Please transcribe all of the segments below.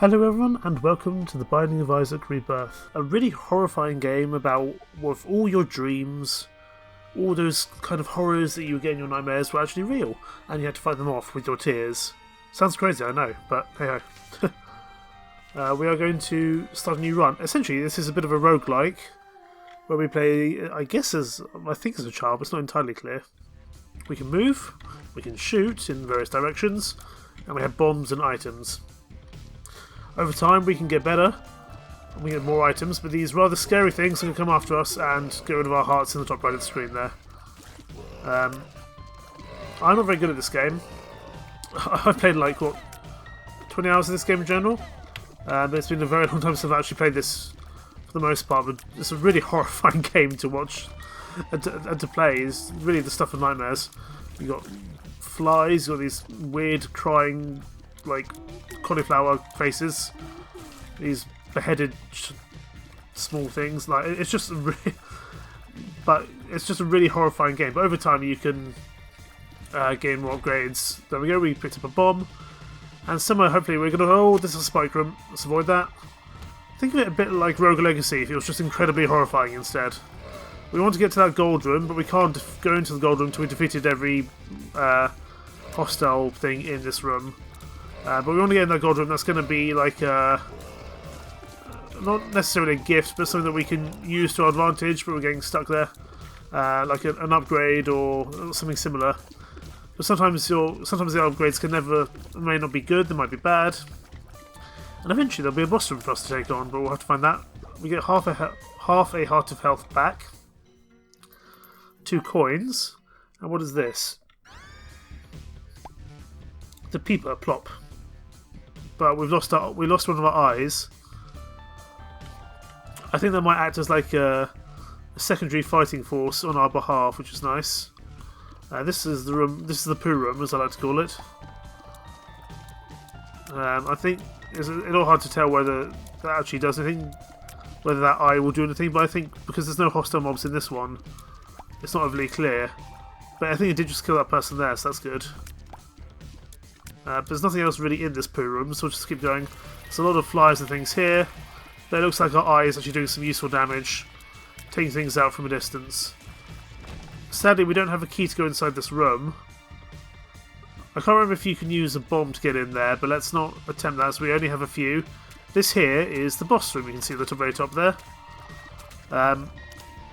Hello everyone and welcome to The Binding of Isaac Rebirth, a really horrifying game about what if all your dreams, all those kind of horrors that you get in your nightmares were actually real and you had to fight them off with your tears. Sounds crazy, I know, but hey ho. We are going to start a new run. Essentially this is a bit of a roguelike where we play, I think as a child, but it's not entirely clear. We can move, we can shoot in various directions, and we have bombs and items. Over time we can get better, and we get more items, but these rather scary things can come after us and get rid of our hearts in the top right of the screen there. I'm not very good at this game. I've played like, 20 hours of this game in general? But it's been a very long time since I've actually played this for the most part, but it's a really horrifying game to watch and to play. It's really the stuff of nightmares. You've got flies, you've got these weird crying, like, cauliflower faces, these beheaded small things. Like, it's just it's just a really horrifying game. But over time you can gain more upgrades. There we go, we picked up a bomb, and somewhere hopefully we're gonna, oh, this is a spike room, let's avoid that. Think of it a bit like Rogue Legacy if it was just incredibly horrifying instead. We want to get to that gold room, but we can't go into the gold room until we defeated every hostile thing in this room. But we want to get in that gold room. That's going to be like not necessarily a gift, but something that we can use to our advantage, but we're getting stuck there. Like an upgrade or something similar. But sometimes the upgrades may not be good, they might be bad. And eventually there'll be a boss room for us to take on, but we'll have to find that. We get half a heart of health back. 2 coins. And what is this? The peeper, plop. But we lost one of our eyes. I think that might act as like a secondary fighting force on our behalf, which is nice. This is the room. This is the poo room, as I like to call it. I think it's a little hard to tell whether that actually does anything, whether that eye will do anything. But I think because there's no hostile mobs in this one, it's not overly clear. But I think it did just kill that person there, so that's good. But there's nothing else really in this poo room, so we'll just keep going. There's a lot of flies and things here, but it looks like our eye is actually doing some useful damage, taking things out from a distance. Sadly, we don't have a key to go inside this room. I can't remember if you can use a bomb to get in there, but let's not attempt that, so we only have a few. This here is the boss room, you can see at the very top there.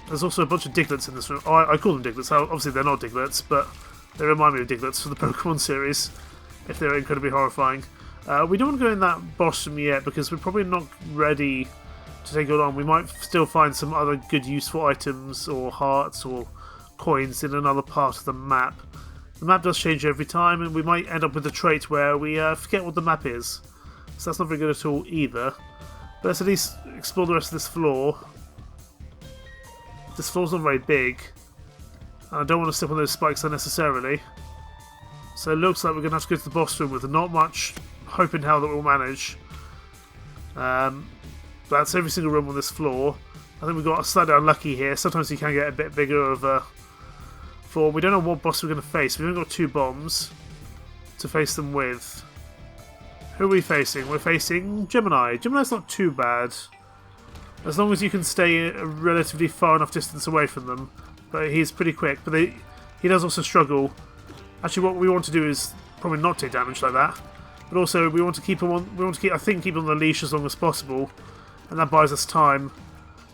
There's also a bunch of Digletts in this room. Oh, I call them Digletts. Obviously they're not Digletts, but they remind me of Digletts from the Pokemon series, if they're incredibly horrifying. We don't want to go in that boss room yet because we're probably not ready to take it on. We might still find some other good useful items or hearts or coins in another part of the map. The map does change every time, and we might end up with a trait where we forget what the map is. So that's not very good at all either. But let's at least explore the rest of this floor. This floor's not very big, and I don't want to step on those spikes unnecessarily. So it looks like we're going to have to go to the boss room with not much hope in hell that we'll manage. That's every single room on this floor. I think we got slightly unlucky here. Sometimes you can get a bit bigger of a floor. We don't know what boss we're going to face. We've only got 2 bombs to face them with. Who are we facing? We're facing Gemini. Gemini's not too bad, as long as you can stay a relatively far enough distance away from them. But he's pretty quick. But he does also struggle. Actually, what we want to do is probably not take damage like that, but also we want to keep him on. We want to keep him on the leash as long as possible, and that buys us time.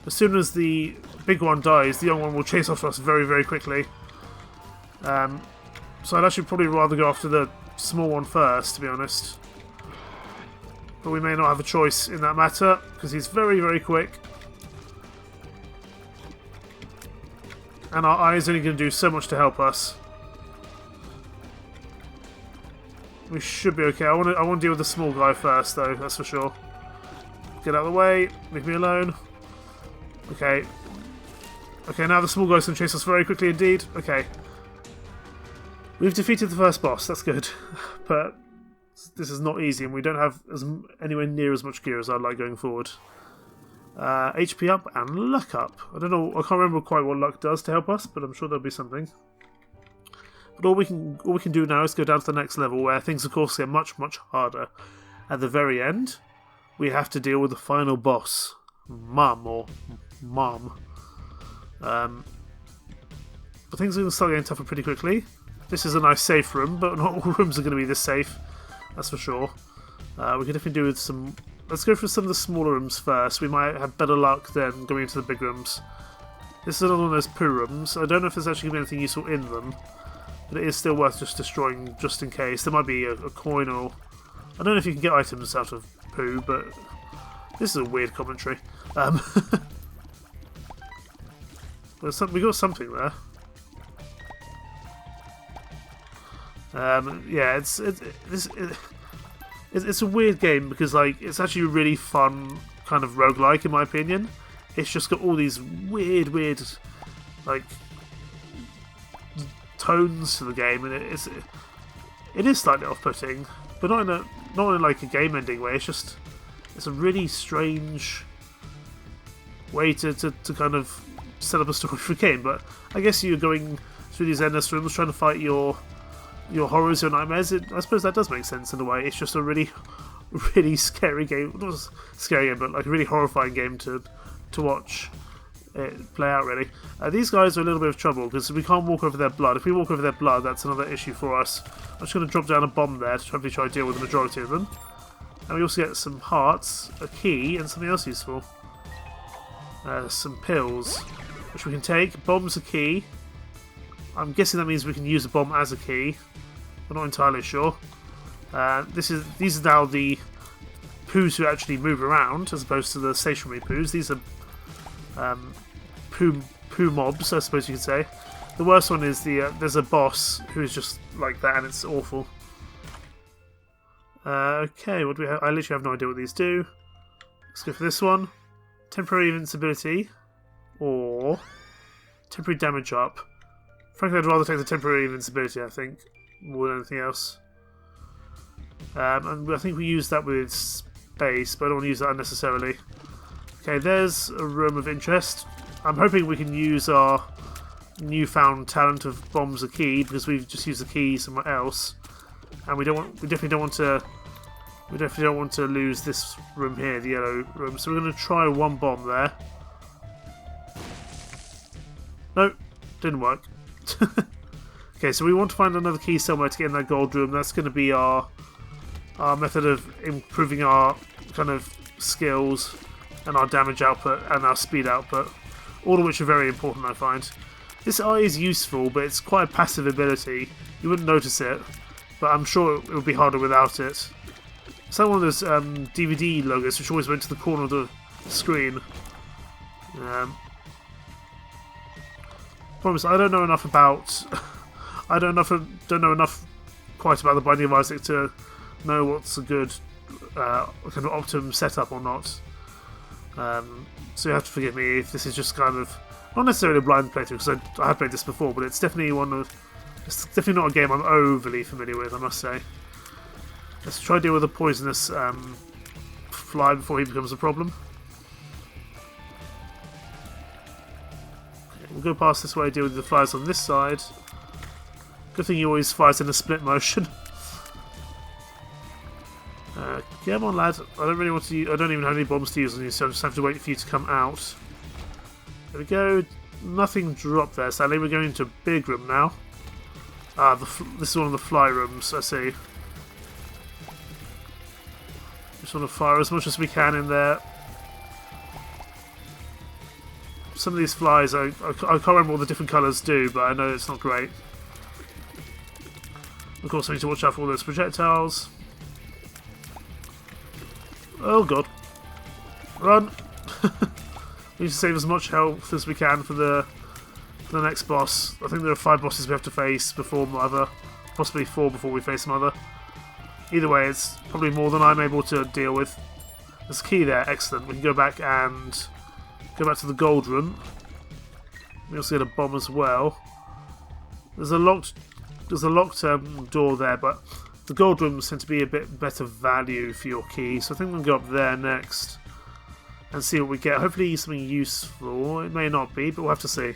As soon as the big one dies, the young one will chase after us very, very quickly. So I'd actually probably rather go after the small one first, to be honest. But we may not have a choice in that matter because he's very, very quick, and our eye is only going to do so much to help us. We should be okay. I want to deal with the small guy first, though. That's for sure. Get out of the way. Leave me alone. Okay. Okay, now the small guy's going to chase us very quickly indeed. Okay. We've defeated the first boss. That's good. But this is not easy, and we don't have anywhere near as much gear as I'd like going forward. HP up and luck up. I don't know. I can't remember quite what luck does to help us, but I'm sure there'll be something. But all we can do now is go down to the next level, where things of course get much, much harder at the very end. we have to deal with the final boss, Mum or Mom. But things are going to start getting tougher pretty quickly. This is a nice safe room, but not all rooms are going to be this safe, that's for sure. We could definitely do with some... Let's go for some of the smaller rooms first. We might have better luck than going into the big rooms. This is another one of those poo rooms. I don't know if there's actually going to be anything useful in them, but it is still worth just destroying just in case. There might be a coin or... I don't know if you can get items out of poo, but this is a weird commentary. We got something there. Yeah, it's a weird game because like it's actually a really fun kind of roguelike in my opinion. It's just got all these weird like tones to the game, and it is slightly off-putting, but not in like a game-ending way. It's a really strange way to kind of set up a story for a game. But I guess you're going through these endless rooms trying to fight your horrors, your nightmares. I suppose that does make sense in a way. It's just a really scary game. Not a scary game, but like a really horrifying game to watch it play out, really. These guys are a little bit of trouble because we can't walk over their blood. If we walk over their blood, that's another issue for us. I'm just going to drop down a bomb there to hopefully try to deal with the majority of them. And we also get some hearts, a key, and something else useful. Some pills, which we can take. Bomb's a key. I'm guessing that means we can use a bomb as a key. I'm not entirely sure. These are now the poos who actually move around, as opposed to the stationary poos. These are poo mobs, I suppose you could say. The worst one is there's a boss who's just like that, and it's awful. Okay, what do we have? I literally have no idea what these do. Let's go for this one. Temporary invincibility, or temporary damage up. Frankly, I'd rather take the temporary invincibility, I think, more than anything else. And I think we use that with space, but I don't want to use that unnecessarily. Okay, there's a room of interest. I'm hoping we can use our newfound talent of bombs a key, because we've just used the key somewhere else, and we definitely don't want to lose this room here, the yellow room. So we're going to try one bomb there. Nope, didn't work. Okay, so we want to find another key somewhere to get in that gold room. That's going to be our method of improving our kind of skills and our damage output and our speed output, all of which are very important, I find. This eye is useful, but it's quite a passive ability. You wouldn't notice it, but I'm sure it would be harder without it. It's like one of those DVD logos which always went to the corner of the screen. Promise, I don't know enough about... I don't know enough quite about the Binding of Isaac to know what's a good kind of optimum setup or not. So you have to forgive me if this is just kind of not necessarily a blind playthrough, because I have played this before, but it's definitely it's definitely not a game I'm overly familiar with, I must say. Let's try to deal with the poisonous fly before he becomes a problem. Okay, we'll go past this way, deal with the flies on this side. Good thing he always fires in a split motion. Come on, lad. I don't really want to. I don't even have any bombs to use on you, so I just have to wait for you to come out. There we go. Nothing dropped there, sadly. We're going into a big room now. This is one of the fly rooms, I see. Just want to fire as much as we can in there. Some of these flies, I can't remember what the different colours do, but I know it's not great. Of course, I need to watch out for all those projectiles. Oh god. Run! We need to save as much health as we can for the next boss. I think there are 5 bosses we have to face before Mother. Possibly 4 before we face Mother. Either way, it's probably more than I'm able to deal with. There's a key there, excellent. We can go back to the gold room. We also get a bomb as well. There's a locked door there, but the gold rooms tend to be a bit better value for your key, so I think we'll go up there next and see what we get. Hopefully something useful. It may not be, but we'll have to see.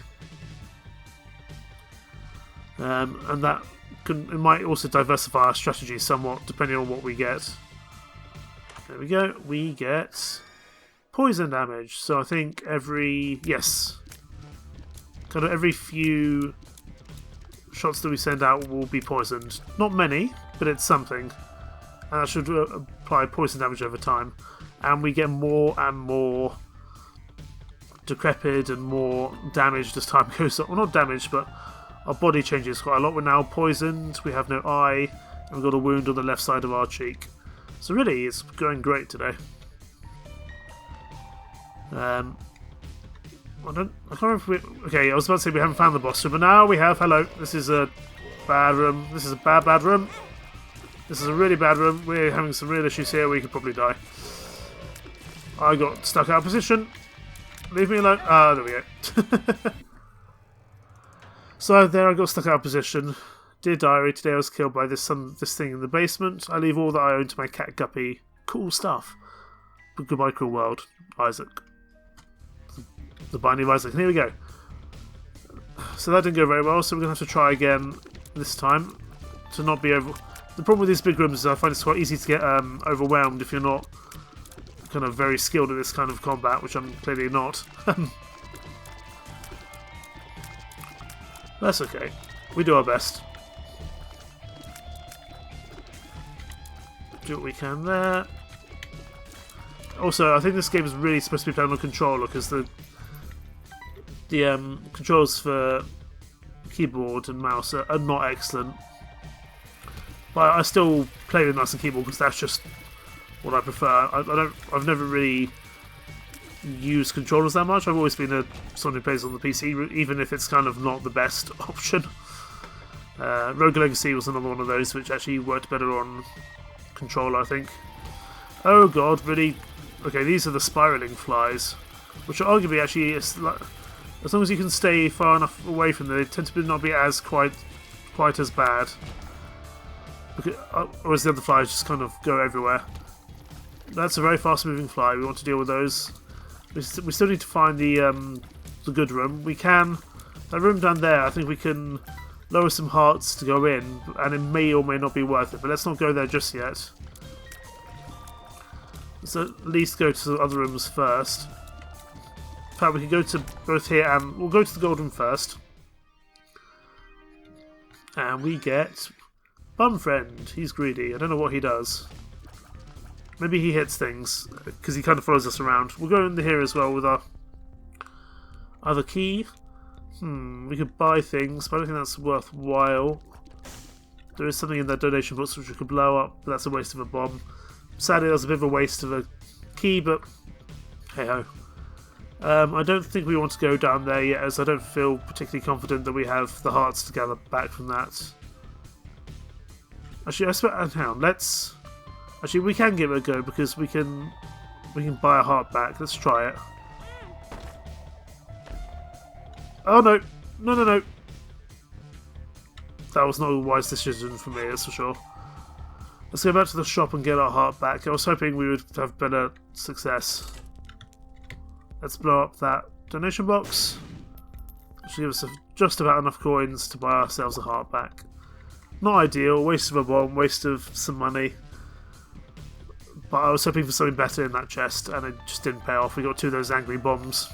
And it might also diversify our strategy somewhat, depending on what we get. There we go. We get poison damage. So I think every... Yes. Kind of every few shots that we send out will be poisoned. Not many, but it's something. And that should apply poison damage over time. And we get more and more decrepit and more damaged as time goes on. Well, not damaged, but our body changes quite a lot. We're now poisoned, we have no eye, and we've got a wound on the left side of our cheek. So really, it's going great today. I can't remember if we... Okay, I was about to say we haven't found the boss room, but now we have. Hello, this is a bad room. This is a bad room. This is a really bad room. We're having some real issues here. We could probably die. I got stuck out of position. Leave me alone. Ah, there we go. So there I got stuck out of position. Dear diary, today I was killed by this thing in the basement. I leave all that I own to my cat Guppy. Cool stuff. But goodbye, cruel world. Isaac. The Binding of Isaac. And here we go. So that didn't go very well, so we're going to have to try again this time. To not be over... The problem with these big rooms is I find it's quite easy to get overwhelmed if you're not kind of very skilled at this kind of combat, which I'm clearly not. That's okay. We do our best. Do what we can there. Also, I think this game is really supposed to be played on a controller because the controls for keyboard and mouse are not excellent. But I still play with mouse and keyboard because that's just what I prefer. I've never really used controllers that much. I've always been someone who plays on the PC, even if it's kind of not the best option. Rogue Legacy was another one of those which actually worked better on controller, I think. Oh god, really? Okay, these are the spiraling flies, which are arguably actually, as long as you can stay far enough away from them, they tend to not be as quite as bad. Whereas the other flies just kind of go everywhere. That's a very fast-moving fly. We want to deal with those. We still need to find the good room. We can... That room down there, I think we can lower some hearts to go in, and it may or may not be worth it, but let's not go there just yet. Let's at least go to the other rooms first. In fact, we can go to both here and... We'll go to the gold room first. And we get... Bum Friend. He's greedy. I don't know what he does. Maybe he hits things, because he kind of follows us around. We'll go in here as well with our other key. We could buy things, but I don't think that's worthwhile. There is something in that donation box which we could blow up, but that's a waste of a bomb. Sadly, that's a bit of a waste of a key, but hey-ho. I don't think we want to go down there yet, as I don't feel particularly confident that we have the hearts to gather back from that. Actually, hang on, let's... Actually, we can give it a go, because we can buy a heart back. Let's try it. Oh no! No. That was not a wise decision for me, that's for sure. Let's go back to the shop and get our heart back. I was hoping we would have better success. Let's blow up that donation box. Which should give us just about enough coins to buy ourselves a heart back. Not ideal, waste of a bomb, waste of some money. But I was hoping for something better in that chest, and it just didn't pay off. We got 2 of those angry bombs.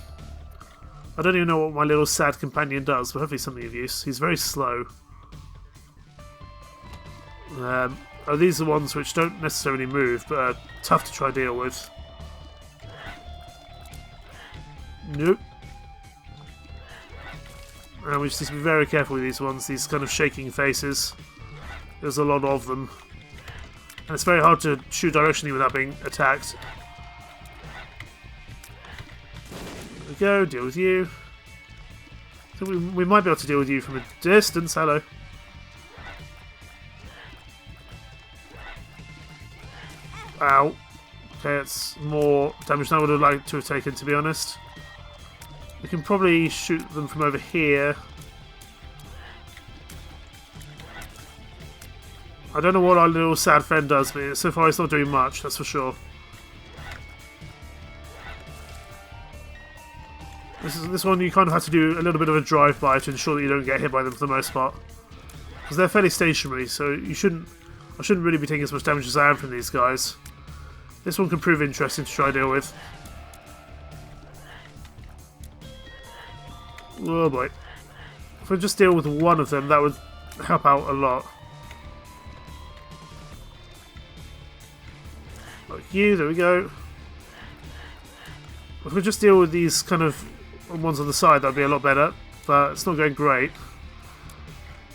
I don't even know what my little sad companion does, but hopefully something of use. He's very slow. These are the ones which don't necessarily move, but are tough to try to deal with. Nope. And we just need to be very careful with these ones, these kind of shaking faces. There's a lot of them. And it's very hard to shoot directionally without being attacked. There we go, deal with you. I think we might be able to deal with you from a distance. Hello. Ow. Okay, it's more damage than I would have liked to have taken, to be honest. We can probably shoot them from over here. I don't know what our little sad friend does, but so far he's not doing much, that's for sure. This one you kind of have to do a little bit of a drive-by to ensure that you don't get hit by them for the most part. Because they're fairly stationary, so I shouldn't really be taking as much damage as I am from these guys. This one could prove interesting to try and deal with. Oh boy. If I just deal with one of them, that would help out a lot. Like you, there we go. If we just deal with these kind of ones on the side, that'd be a lot better, but it's not going great.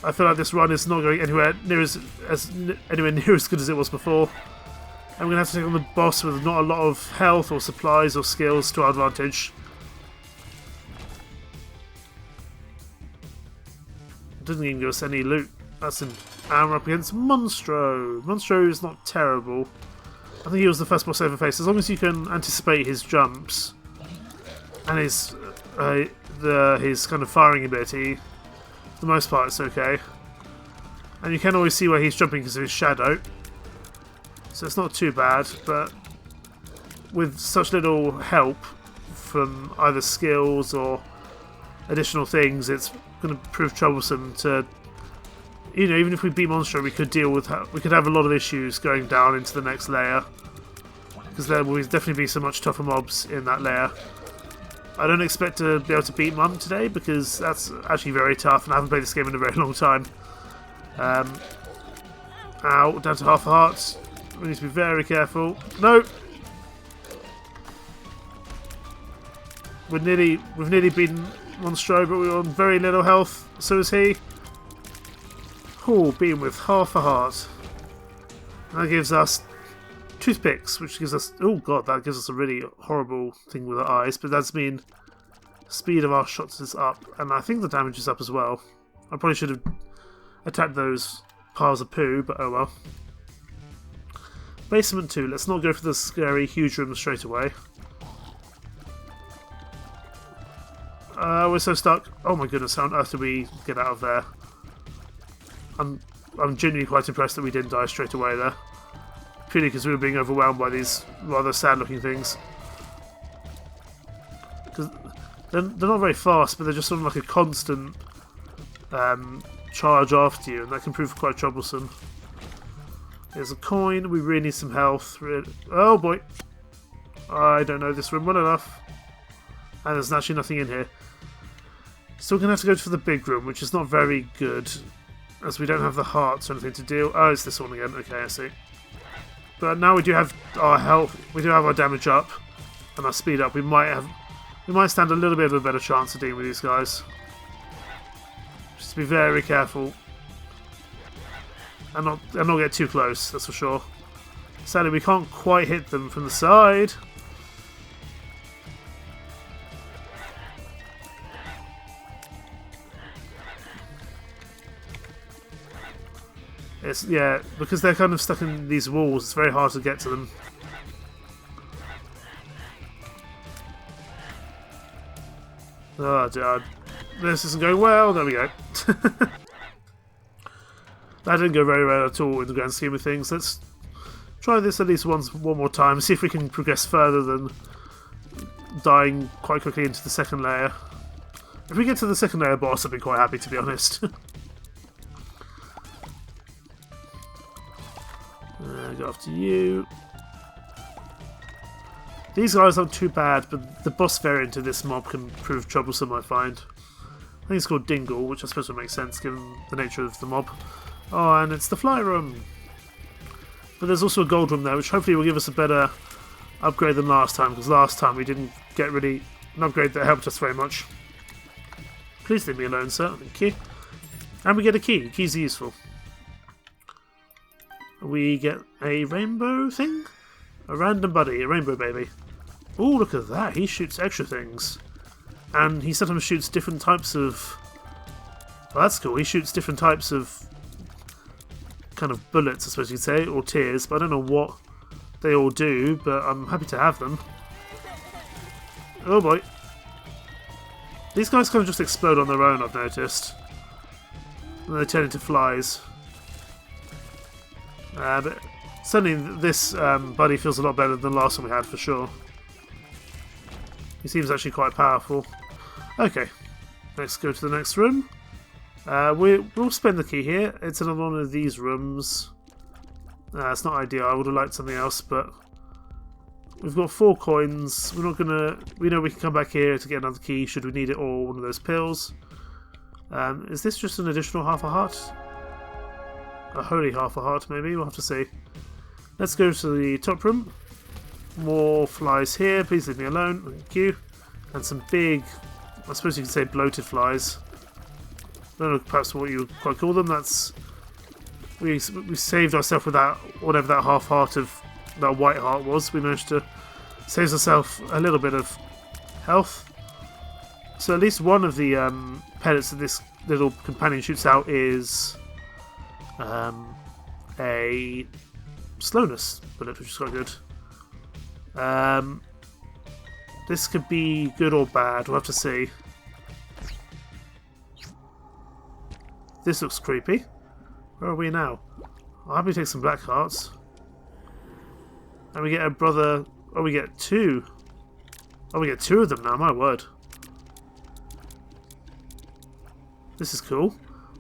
I feel like this run is not going anywhere near as good as it was before. And we're going to have to take on the boss with not a lot of health or supplies or skills to our advantage. It doesn't even give us any loot. That's an armor up against Monstro. Monstro is not terrible. I think he was the first boss I ever faced. As long as you can anticipate his jumps and his kind of firing ability, for the most part it's okay. And you can always see where he's jumping because of his shadow. So it's not too bad, but with such little help from either skills or additional things, it's going to prove troublesome to, you know, even if we beat Monstro, we could have a lot of issues going down into the next layer, because there will definitely be so much tougher mobs in that layer. I don't expect to be able to beat Mum today, because that's actually very tough, and I haven't played this game in a very long time. Ow, down to half a heart. We need to be very careful. No! We've nearly beaten Monstro, but we're on very little health. So is he. Oh, beaten with half a heart. That gives us toothpicks, which gives us... Oh god, that gives us a really horrible thing with our eyes, but that's mean speed of our shots is up, and I think the damage is up as well. I probably should have attacked those piles of poo, but oh well. Basement 2, let's not go for the scary huge room straight away. We're so stuck. Oh my goodness, how on earth did we get out of there? I'm genuinely quite impressed that we didn't die straight away there. Purely because we were being overwhelmed by these rather sad looking things. Because they're not very fast, but they're just sort of like a constant charge after you, and that can prove quite troublesome. There's a coin, we really need some health. Oh boy! I don't know this room well enough. And there's actually nothing in here. So we're going to have to go for the big room, which is not very good, as we don't have the hearts or anything to deal. Oh, it's this one again. Okay, I see. But now we do have our health, we do have our damage up, and our speed up. We might stand a little bit of a better chance of dealing with these guys. Just be very careful. And not get too close, that's for sure. Sadly, we can't quite hit them from the side. Yeah, because they're kind of stuck in these walls, it's very hard to get to them. Oh dear, this isn't going well. There we go. That didn't go very well at all in the grand scheme of things. Let's try this at least one more time, see if we can progress further than dying quite quickly into the second layer. If we get to the second layer boss, I'd be quite happy, to be honest. Go after you. These guys aren't too bad, but the boss variant of this mob can prove troublesome, I find. I think it's called Dingle, which I suppose would make sense given the nature of the mob. Oh, and it's the fly room. But there's also a gold room there, which hopefully will give us a better upgrade than last time, because last time we didn't get really an upgrade that helped us very much. Please leave me alone, sir. Thank you. And we get a key. Keys are useful. We get a rainbow thing? A random buddy, a rainbow baby. Oh, look at that. He shoots extra things. And he sometimes shoots different types of... Well, that's cool. He shoots different types of kind of bullets, I suppose you'd say, or tears, but I don't know what they all do, but I'm happy to have them. Oh boy. These guys kind of just explode on their own, I've noticed. And they turn into flies. But certainly this buddy feels a lot better than the last one we had, for sure. He seems actually quite powerful. Okay, let's go to the next room. We'll spend the key here. It's in one of these rooms. It's not ideal. I would have liked something else, but We've got 4 coins. We're not gonna. We know we can come back here to get another key should we need it, or one of those pills. Is this just an additional half a heart? A holy half a heart, maybe? We'll have to see. Let's go to the top room. More flies here. Please leave me alone. Thank you. And some big, I suppose you could say bloated flies. I don't know perhaps what you would quite call them. That's... We saved ourselves with that, whatever that half heart of that white heart was. We managed to save ourselves a little bit of health. So at least one of the pellets that this little companion shoots out is a slowness bullet, which is quite good. This could be good or bad. We'll have to see. This looks creepy. Where are we now? I'll happily take some black hearts. And we get a brother... Oh, we get 2. Oh, we get 2 of them now, my word. This is cool.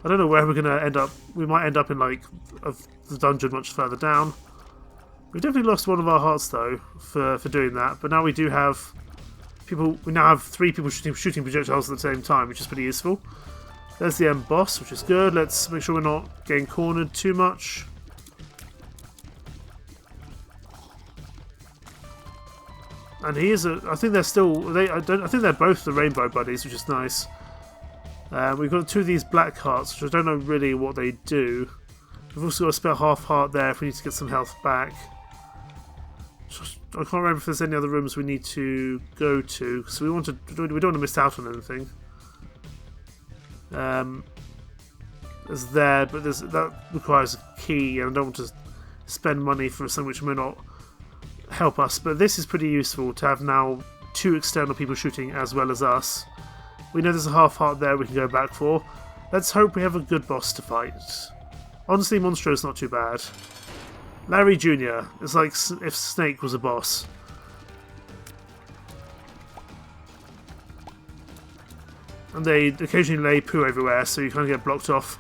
I don't know where we're going to end up. We might end up in, like, the dungeon much further down. We've definitely lost one of our hearts, though, for doing that. But now we do have people... We now have 3 people shooting projectiles at the same time, which is pretty useful. There's the end boss, which is good. Let's make sure we're not getting cornered too much. And he is a... I think they're still... I think they're both the rainbow buddies, which is nice. We've got 2 of these black hearts, which I don't know really what they do. We've also got a spare half heart there if we need to get some health back. I can't remember if there's any other rooms we need to go to, because we don't want to miss out on anything. There's there, but that requires a key, and I don't want to spend money for something which may not help us. But this is pretty useful to have now 2 external people shooting as well as us. We know there's a half heart there we can go back for. Let's hope we have a good boss to fight. Honestly, Monstro's not too bad. Larry Jr. It's like if Snake was a boss. And they occasionally lay poo everywhere, so you kind of get blocked off.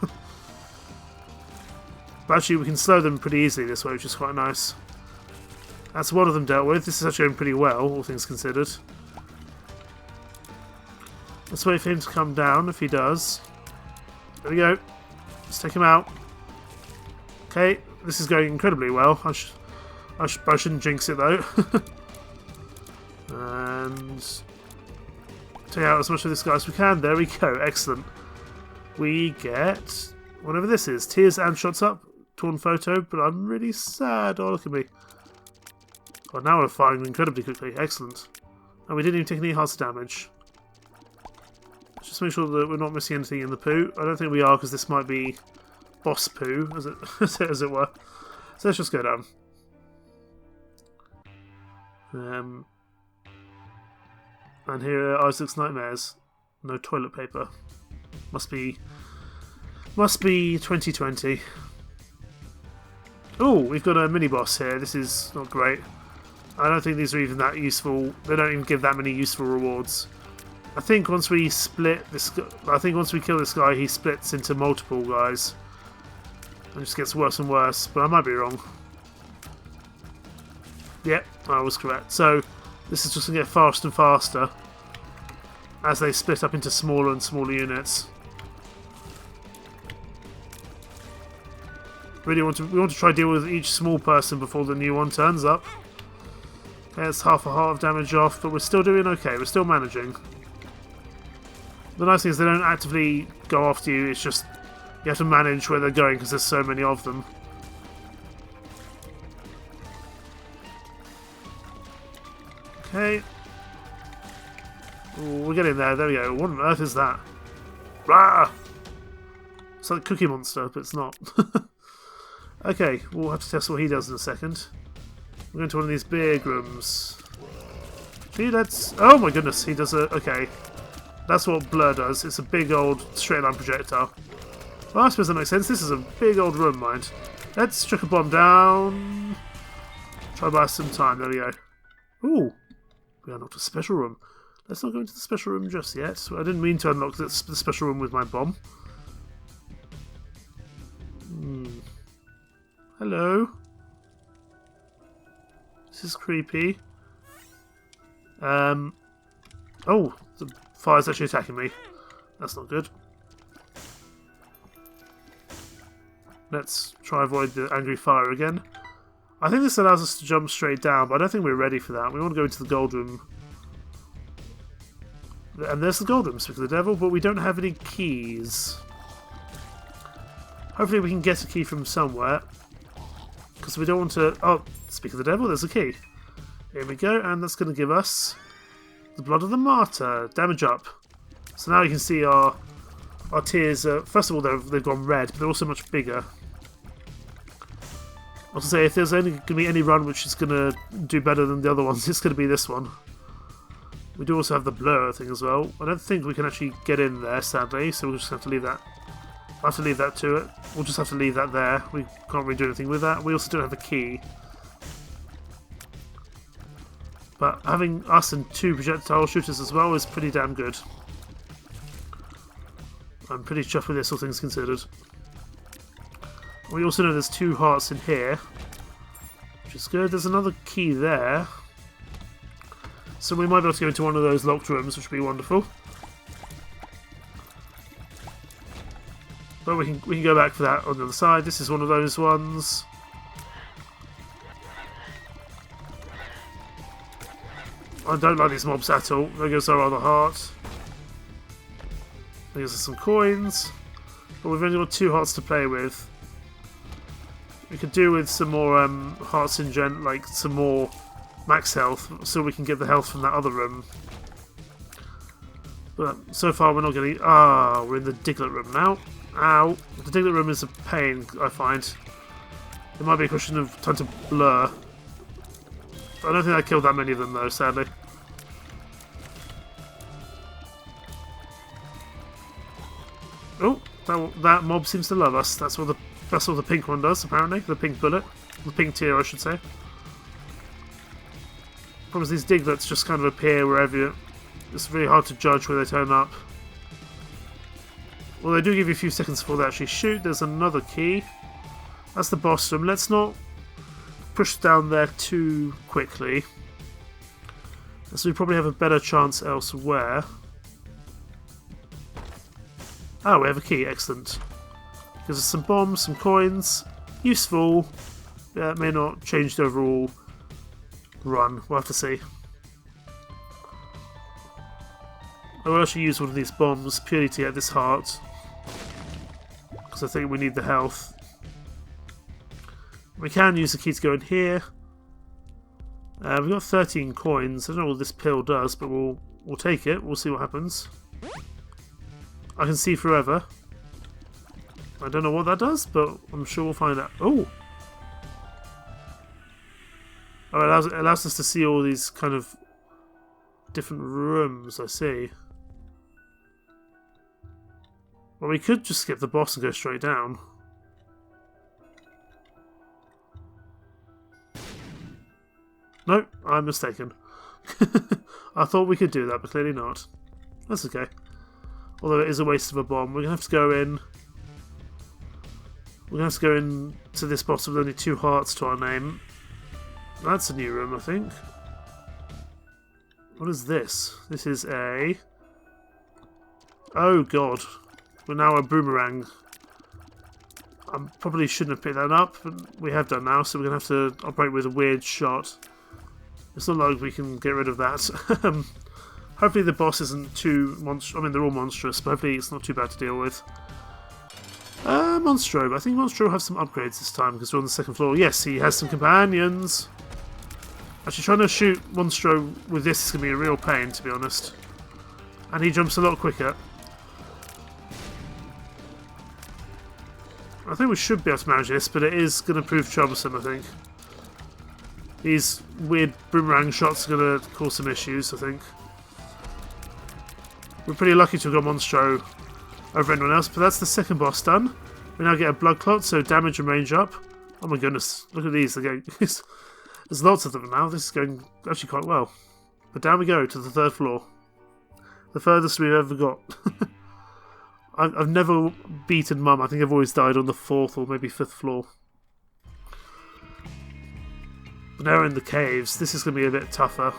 But actually, we can slow them pretty easily this way, which is quite nice. That's one of them dealt with. This is actually going pretty well, all things considered. Let's wait for him to come down, if he does. There we go. Let's take him out. Okay, this is going incredibly well. I shouldn't jinx it, though. And... take out as much of this guy as we can. There we go. Excellent. We get whatever this is. Tears and shots up. Torn photo, but I'm really sad. Oh, look at me. Oh, now we're firing incredibly quickly. Excellent. And we didn't even take any hearts of damage. Just make sure that we're not missing anything in the poo. I don't think we are, because this might be boss poo, as it were. So let's just go down. And here are Isaac's nightmares. No toilet paper. Must be 2020. Oh, we've got a mini boss here. This is not great. I don't think these are even that useful. They don't even give that many useful rewards. I think once we split this, once we kill this guy, he splits into multiple guys, and just gets worse and worse. But I might be wrong. Yep, I was correct. So this is just going to get faster and faster as they split up into smaller and smaller units. Really we want to try to deal with each small person before the new one turns up. Okay, that's half a heart of damage off, but we're still doing okay. We're still managing. The nice thing is they don't actively go after you. It's just you have to manage where they're going because there's so many of them. Okay. Ooh, we're getting there. There we go. What on earth is that? Rah! It's like a Cookie Monster, but it's not. Okay, we'll have to test what he does in a second. We're going to one of these big rooms. See, that's... Oh my goodness, he does a... Okay. That's what Blur does. It's a big old straight line projectile. Well, I suppose that makes sense. This is a big old room, mind. Let's chuck a bomb down. Try to buy some time. There we go. Ooh. We unlocked a special room. Let's not go into the special room just yet. I didn't mean to unlock the special room with my bomb. Hello. This is creepy. Oh, the fire's actually attacking me. That's not good. Let's try avoid the angry fire again. I think this allows us to jump straight down, but I don't think we're ready for that. We want to go into the gold room. And there's the gold room, speak of the devil, but we don't have any keys. Hopefully we can get a key from somewhere. Because we don't want to... Oh, speak of the devil, there's a key. Here we go, and that's going to give us the blood of the martyr. Damage up. So now you can see our tears. First of all, they've gone red, but they're also much bigger. I was going to say, if there's only going to be any run which is going to do better than the other ones, it's going to be this one. We do also have the blur thing as well. I don't think we can actually get in there, sadly, so we'll just have to leave that. I'll have to leave that to it. We'll just have to leave that there. We can't really do anything with that. We also don't have a key. But having us and 2 projectile shooters as well is pretty damn good. I'm pretty chuffed with this, all things considered. We also know there's 2 hearts in here, which is good. There's another key there. So we might be able to go into one of those locked rooms, which would be wonderful. But we can go back for that on the other side. This is one of those ones. I don't like these mobs at all. There goes our other heart. There goes some coins. But we've only got 2 hearts to play with. We could do with some more hearts in gen, like some more max health, so we can get the health from that other room. But so far we're not getting... Ah, we're in the Diglett room now. Ow. The Diglett room is a pain, I find. It might be a question of time to blur. I don't think I killed that many of them though, sadly. Oh, that mob seems to love us. That's what the pink one does, apparently. The pink bullet. The pink tier, I should say. Problem is these Diglets just kind of appear wherever it's really hard to judge where they turn up. Well, they do give you a few seconds before they actually shoot. There's another key. That's the boss room. Let's not push down there too quickly. So we probably have a better chance elsewhere. Oh, we have a key. Excellent. Gives us some bombs, some coins. Useful. Yeah, it may not change the overall run. We'll have to see. I will actually use one of these bombs purely to get this heart. Because I think we need the health. We can use the key to go in here. We've got 13 coins. I don't know what this pill does, but we'll take it. We'll see what happens. I can see forever. I don't know what that does, but I'm sure we'll find out. Oh! Oh, it allows us to see all these kind of different rooms, I see. Well, we could just skip the boss and go straight down. No, I'm mistaken. I thought we could do that, but clearly not. That's okay. Although it is a waste of a bomb. We're going to have to go in... We're going to have to go in to this boss with only 2 hearts to our name. That's a new room, I think. What is this? This is a... Oh god. We're now a boomerang. I probably shouldn't have picked that up, but we have done now, so we're going to have to operate with a weird shot. It's not like we can get rid of that. Hopefully the boss isn't too monstrous. I mean, they're all monstrous, but hopefully it's not too bad to deal with. Monstro. I think Monstro will have some upgrades this time, because we're on the 2nd floor. Yes, he has some companions. Actually, trying to shoot Monstro with this is going to be a real pain, to be honest. And he jumps a lot quicker. I think we should be able to manage this, but it is going to prove troublesome, I think. These weird boomerang shots are going to cause some issues, I think. We're pretty lucky to have got Monstro over anyone else, but that's the 2nd boss done. We now get a blood clot, so damage and range up. Oh my goodness, look at these. They're going, there's lots of them now. This is going actually quite well. But down we go to the 3rd floor. The furthest we've ever got. I've never beaten Mum. I think I've always died on the 4th or maybe 5th floor. But now we're in the caves. This is going to be a bit tougher.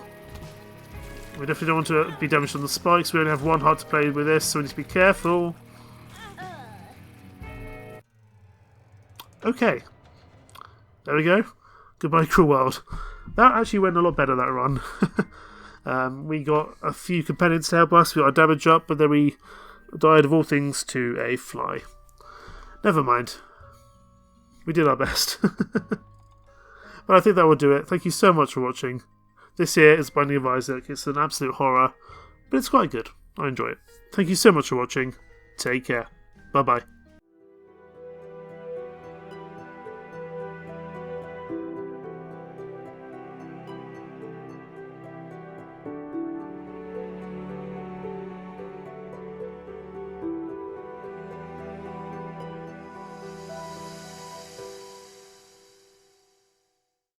We definitely don't want to be damaged on the spikes. We only have one heart to play with this, so we need to be careful. Okay. There we go. Goodbye, cruel world. That actually went a lot better, that run. We got a few companions to help us. We got our damage up, but then we died of all things to a fly. Never mind. We did our best. But I think that will do it. Thank you so much for watching. This here is Binding of Isaac. It's an absolute horror, but it's quite good. I enjoy it. Thank you so much for watching. Take care. Bye-bye.